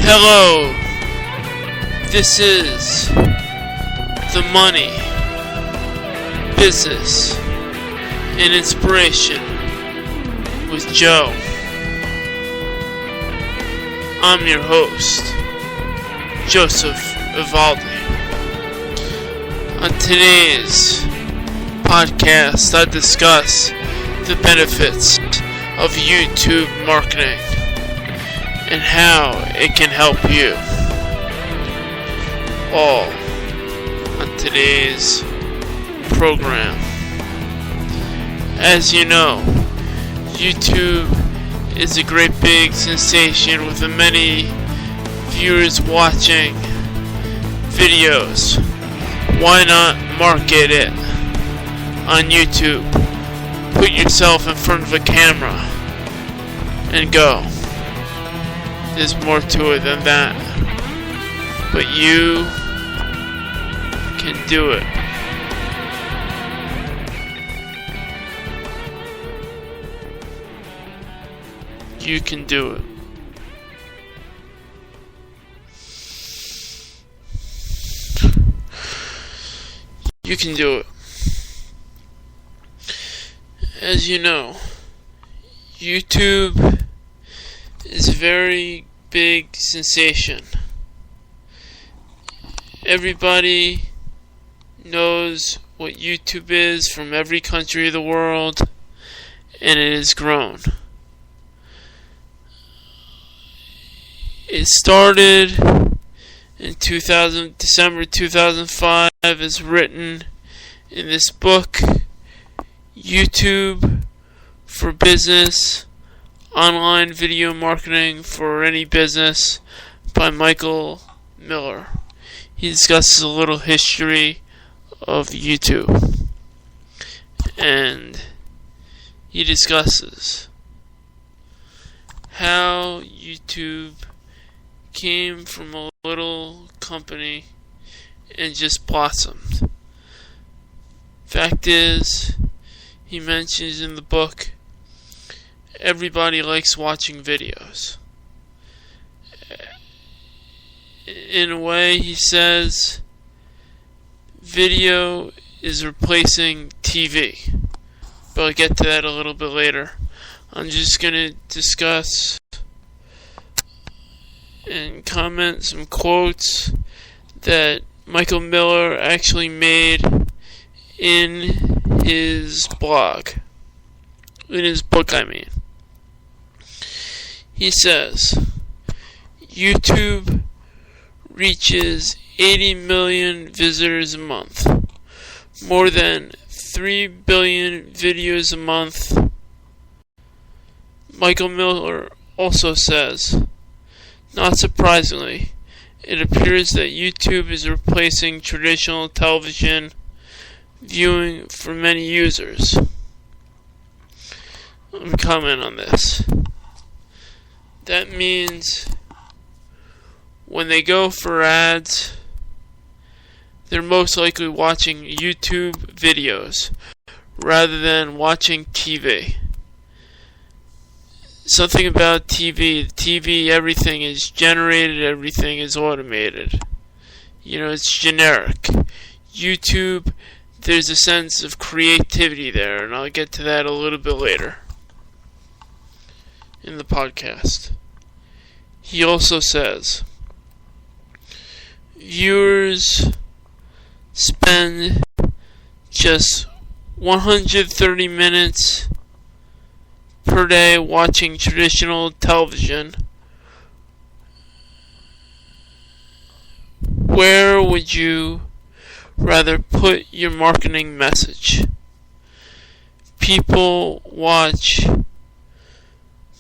Hello, this is the Money, Business, and Inspiration with Joe. I'm your host, Joseph Evaldi. On today's podcast, I discuss the benefits of YouTube marketing and how it can help you. All on today's program. As you know, YouTube is a great big sensation with many viewers watching videos. Why not market it on YouTube? Put yourself in front of a camera and go. There's more to it than that. But you can do it. You can do it. You can do it. As you know, YouTube is a very big sensation. Everybody knows what YouTube is from every country of the world, and it has grown. It started in December 2005, as written in this book, YouTube for Business, Online Video Marketing for Any Business, by Michael Miller. He discusses a little history of YouTube, and he discusses how YouTube came from a little company and just blossomed. Fact is, he mentions in the book, everybody likes watching videos. In a way, he says, video is replacing TV. But I'll get to that a little bit later. I'm just going to discuss and comment some quotes that Michael Miller actually made in his blog. In his book, I mean. He says, YouTube reaches 80 million visitors a month, more than 3 billion videos a month. Michael Miller also says, not surprisingly, it appears that YouTube is replacing traditional television viewing for many users. Let me comment on this. That means when they go for ads, they're most likely watching YouTube videos rather than watching TV. Something about TV, everything is generated, everything is automated. You know, it's generic. YouTube, there's a sense of creativity there, and I'll get to that a little bit later in the podcast. He also says, viewers spend just 130 minutes per day watching traditional television. Where would you rather put your marketing message? People watch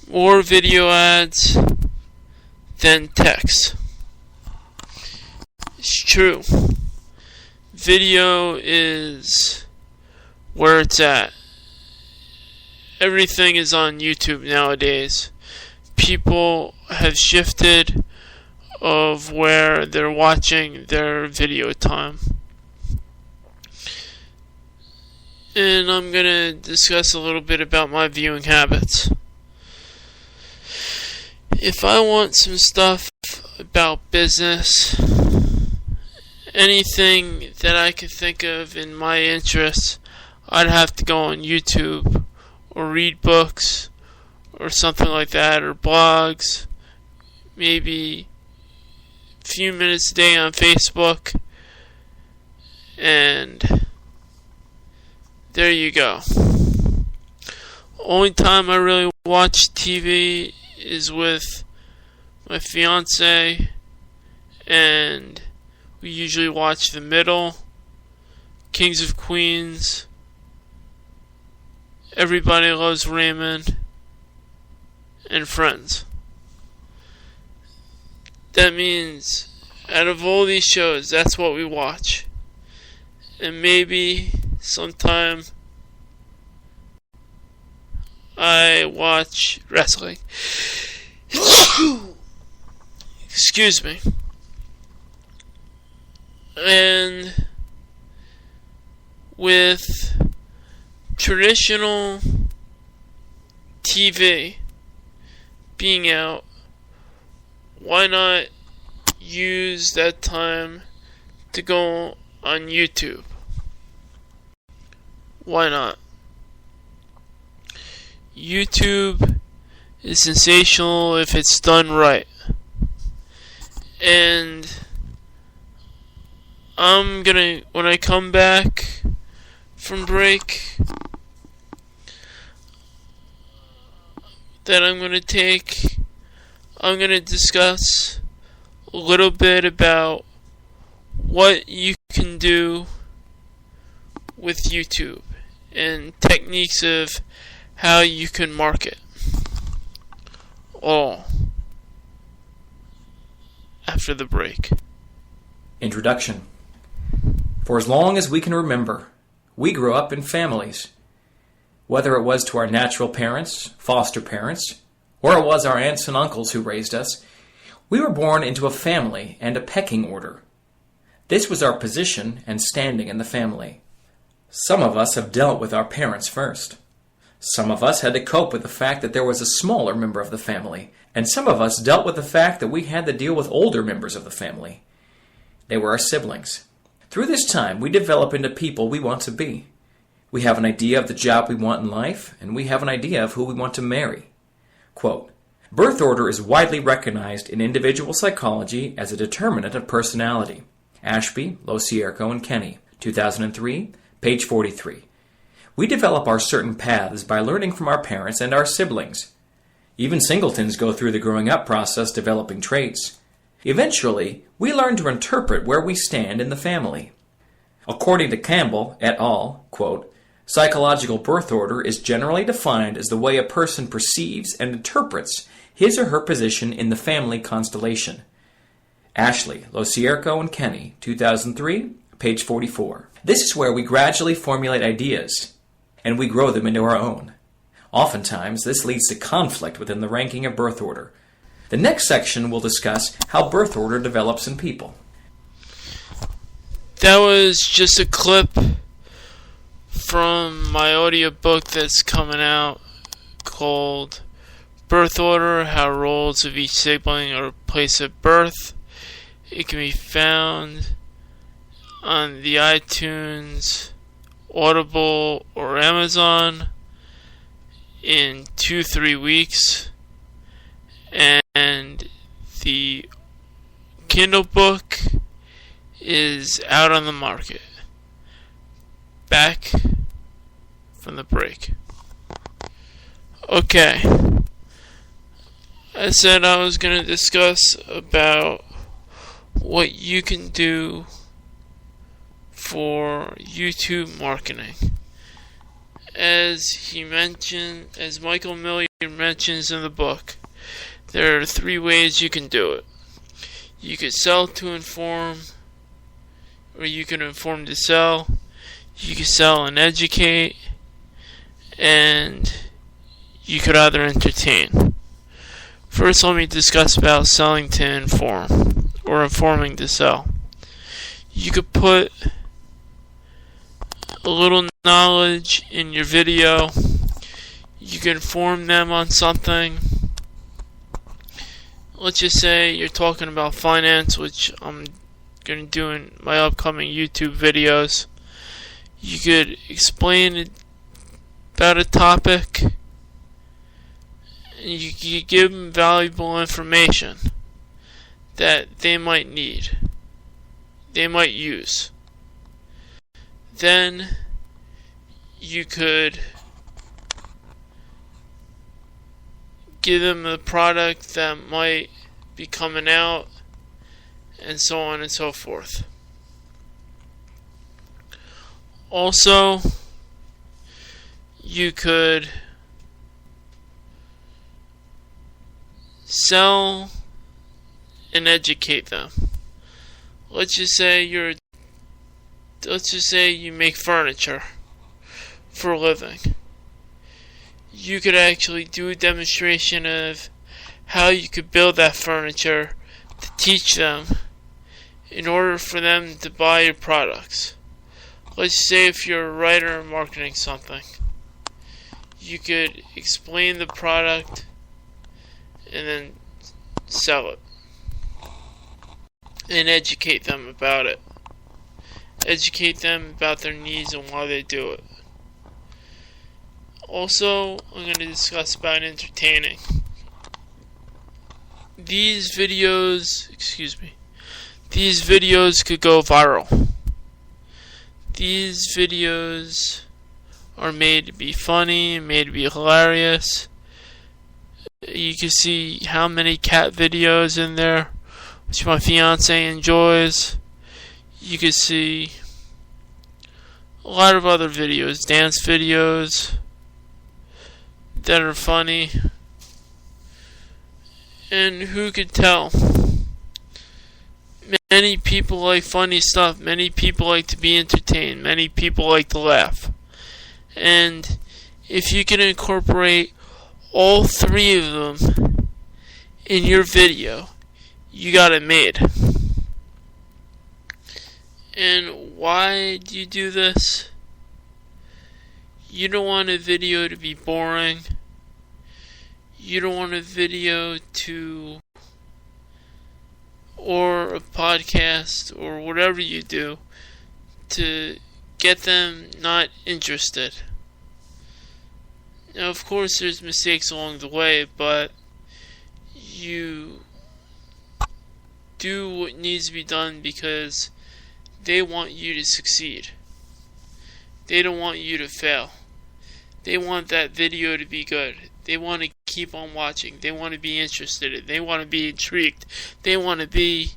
more video ads than text. It's true. Video is where it's at. Everything is on YouTube nowadays. People have shifted of where they're watching their video time. And I'm going to discuss a little bit about my viewing habits. If I want some stuff about business, anything that I could think of in my interests, I'd have to go on YouTube or read books or something like that, or blogs, maybe a few minutes a day on Facebook, and there you go. Only time I really watch TV is with my fiance, and we usually watch The Middle, Kings of Queens, Everybody Loves Raymond, and Friends. That means out of all these shows, that's what we watch. And maybe sometime I watch wrestling. Excuse me. And with traditional TV being out, why not use that time to go on YouTube? Why not? YouTube is sensational if it's done right. And when I come back from break, that I'm gonna discuss a little bit about what you can do with YouTube and techniques of how you can market. All after the break. Introduction. For as long as we can remember, we grew up in families. Whether it was to our natural parents, foster parents, or it was our aunts and uncles who raised us, we were born into a family and a pecking order. This was our position and standing in the family. Some of us have dealt with our parents first. Some of us had to cope with the fact that there was a smaller member of the family, and some of us dealt with the fact that we had to deal with older members of the family. They were our siblings. Through this time, we develop into people we want to be. We have an idea of the job we want in life, and we have an idea of who we want to marry. Quote, birth order is widely recognized in individual psychology as a determinant of personality. Ashby, Locierco, and Kenny, 2003, page 43. We develop our certain paths by learning from our parents and our siblings. Even singletons go through the growing up process developing traits. Eventually, we learn to interpret where we stand in the family. According to Campbell et al., quote, psychological birth order is generally defined as the way a person perceives and interprets his or her position in the family constellation. Ashley, Locierco, and Kenny, 2003, page 44. This is where we gradually formulate ideas, and we grow them into our own. Oftentimes, this leads to conflict within the ranking of birth order. The next section will discuss how birth order develops in people. That was just a clip from my audiobook that's coming out called Birth Order, How Roles of Each Sibling Are Placed at Birth. It can be found on the iTunes, Audible, or Amazon in 2-3 weeks. And the Kindle book is out on the market. Back from the break. Okay. I said I was going to discuss about what you can do for YouTube marketing. As Michael Miller mentions in the book, there are 3 ways you can do it. You could sell to inform, or you can inform to sell. You could sell and educate, and you could either entertain. First, let me discuss about selling to inform, or informing to sell. You could put a little knowledge in your video. You can inform them on something. let's just say you're talking about finance, which I'm going to do in my upcoming YouTube videos. You could explain about a topic, and you could give them valuable information that they might need, they might use. Then you could give them a product that might be coming out, and so on and so forth. Also, you could sell and educate them. Let's just say you make furniture for a living. You could actually do a demonstration of how you could build that furniture to teach them in order for them to buy your products. Let's say if you're a writer and marketing something, you could explain the product and then sell it and educate them about it. Educate them about their needs and why they do it. Also, I'm going to discuss about entertaining. These videos could go viral. These videos are made to be funny, made to be hilarious. You can see how many cat videos in there, which my fiance enjoys. You can see a lot of other videos, dance videos that are funny. And who could tell? Many people like funny stuff. Many people like to be entertained. Many people like to laugh. And if you can incorporate all three of them in your video, you got it made. And why do you do this? You don't want a video to be boring. You don't want a video or a podcast or whatever you do to get them not interested. Now, of course, there's mistakes along the way, but you do what needs to be done because they want you to succeed. They don't want you to fail. They want that video to be good. They want to keep on watching. They want to be interested. They want to be intrigued. They want to be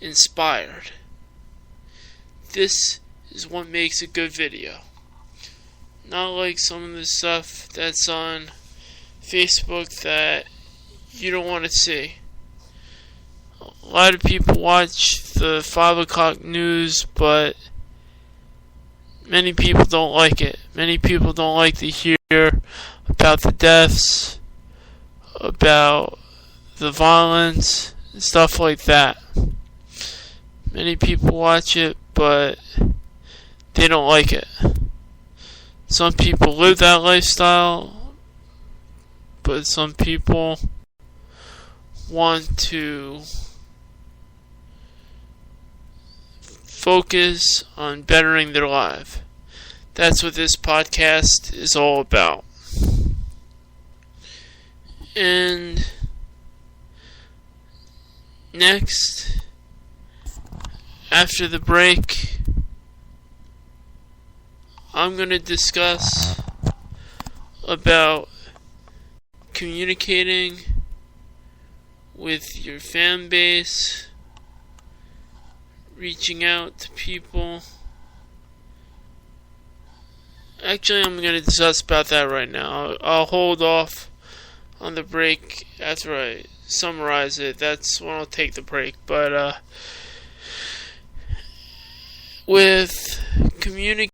inspired. This is what makes a good video. Not like some of the stuff that's on Facebook that you don't want to see. A lot of people watch the 5 o'clock news, but many people don't like it. Many people don't like to hear about the deaths, about the violence, and stuff like that. Many people watch it, but they don't like it. Some people live that lifestyle, but some people want to focus on bettering their life. That's what this podcast is all about. And next, after the break, I'm going to discuss about communicating with your fan base, reaching out to people. Actually, I'm going to discuss about that right now. I'll hold off on the break after I summarize it. That's when I'll take the break. But with communicating